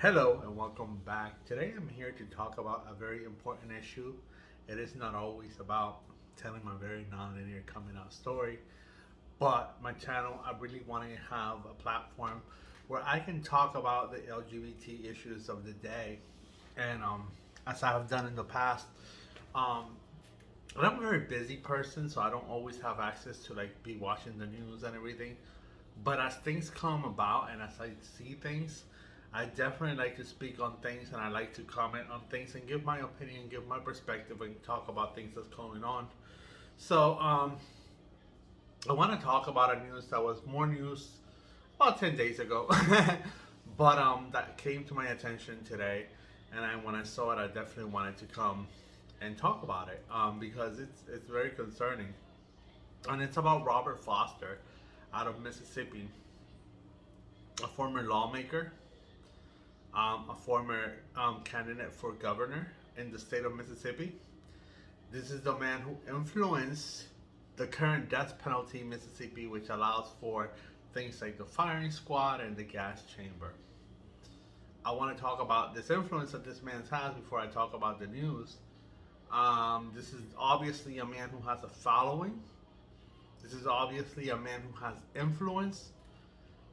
Hello and welcome back. Today I'm here to talk about a very important issue. It is not always about telling my very non-linear coming out story, but my channel, I really want to have a platform where I can talk about the LGBT issues of the day. And as I have done in the past, um, and I'm a very busy person, so I don't always have access to like be watching the news and everything. But as things come about and as I see things, I definitely like to speak on things and I like to comment on things and give my opinion, give my perspective, and talk about things that's going on. So, I want to talk about a news that was more news about 10 days ago, but that came to my attention today. And when I saw it, I definitely wanted to come and talk about it because it's very concerning. And it's about Robert Foster out of Mississippi, a former lawmaker, a former candidate for governor in the state of Mississippi. This is the man who influenced the current death penalty in Mississippi, which allows for things like the firing squad and the gas chamber. I want to talk about this influence that this man has before I talk about the news. This is obviously a man who has a following. This is obviously a man who has influence.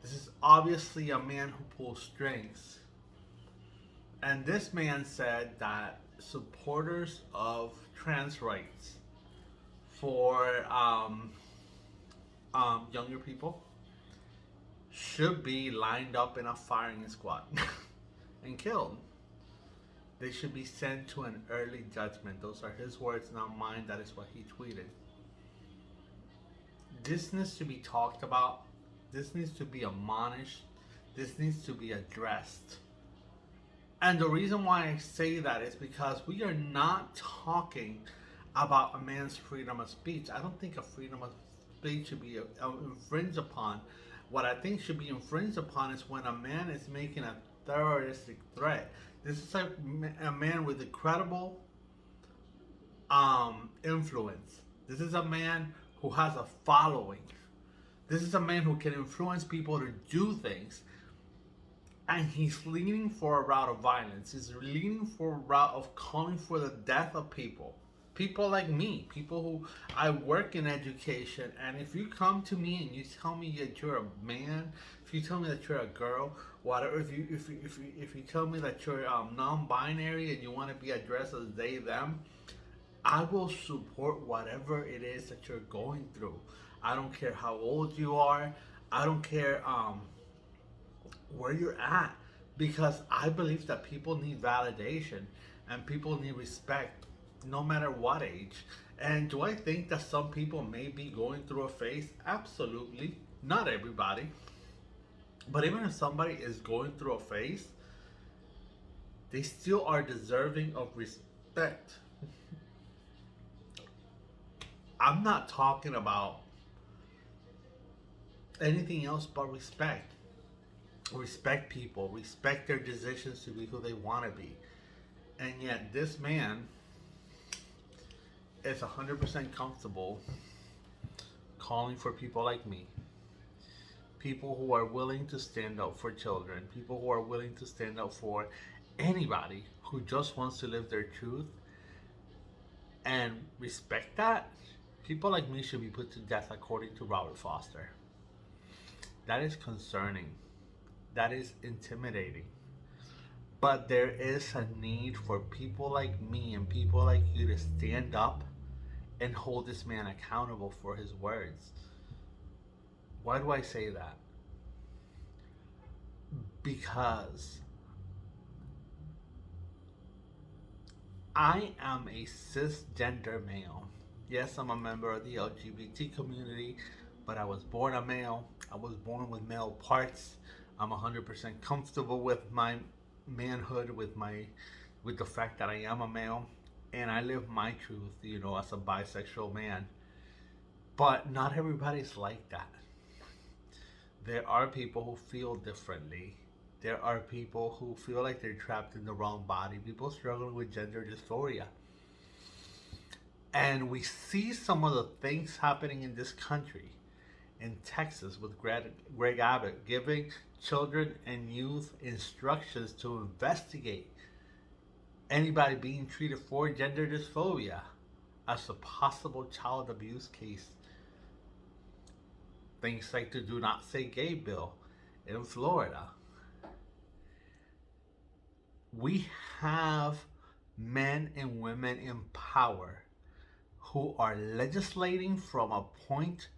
This is obviously a man who pulls strings. And this man said that supporters of trans rights for younger people should be lined up in a firing squad and killed. They should be sent to an early judgment. Those are his words, not mine. That is what he tweeted. This needs to be talked about. This needs to be admonished. This needs to be addressed. And the reason why I say that is because we are not talking about a man's freedom of speech. I don't think a freedom of speech should be infringed upon. What I think should be infringed upon is when a man is making a terroristic threat. This is a man with incredible influence. This is a man who has a following. This is a man who can influence people to do things. And he's leaning for a route of violence. He's leaning for a route of calling for the death of people. People like me, people who I work in education. And if you come to me and you tell me that you're a man, if you tell me that you're a girl, whatever, if you tell me that you're non-binary and you want to be addressed as they them, I will support whatever it is that you're going through. I don't care how old you are. I don't care where you're at, because I believe that people need validation and people need respect no matter what age. And do I think that some people may be going through a phase? Absolutely. Not everybody. But even if somebody is going through a phase, they still are deserving of respect. I'm not talking about anything else but respect. Respect people, respect their decisions to be who they want to be. And yet this man is 100% comfortable calling for people like me, people who are willing to stand up for children, people who are willing to stand up for anybody who just wants to live their truth and respect that. People like me should be put to death according to Robert Foster. That is concerning. That is intimidating. But there is a need for people like me and people like you to stand up and hold this man accountable for his words. Why do I say that? Because I am a cisgender male. Yes, I'm a member of the LGBT community, but I was born a male. I was born with male parts. I'm 100% comfortable with my manhood, with the fact that I am a male, and I live my truth, as a bisexual man. But not everybody's like that. There are people who feel differently. There are people who feel like they're trapped in the wrong body. People struggling with gender dysphoria. And we see some of the things happening in this country. in Texas with Greg Abbott, giving children and youth instructions to investigate anybody being treated for gender dysphoria as a possible child abuse case. Things like the Do Not Say Gay bill in Florida. We have men and women in power who are legislating from a point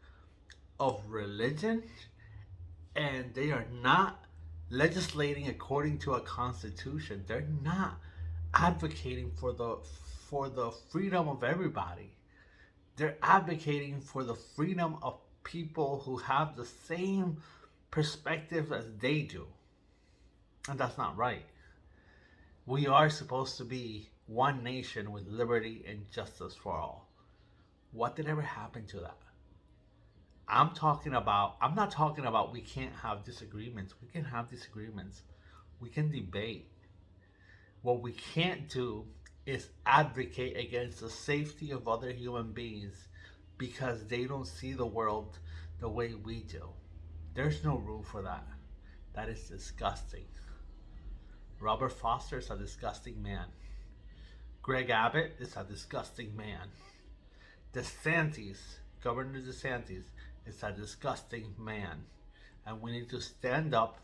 of religion, and they are not legislating according to a constitution. They're not advocating for the freedom of everybody. They're advocating for the freedom of people who have the same perspective as they do. And that's not right. We are supposed to be one nation with liberty and justice for all. What did ever happen to that? I'm not talking about we can't have disagreements. We can have disagreements. We can debate. What we can't do is advocate against the safety of other human beings because they don't see the world the way we do. There's no room for that. That is disgusting. Robert Foster is a disgusting man. Greg Abbott is a disgusting man. Governor DeSantis is a disgusting man. And we need to stand up,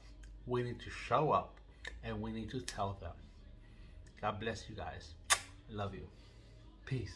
we need to show up, and we need to tell them. God bless you guys. I love you. Peace.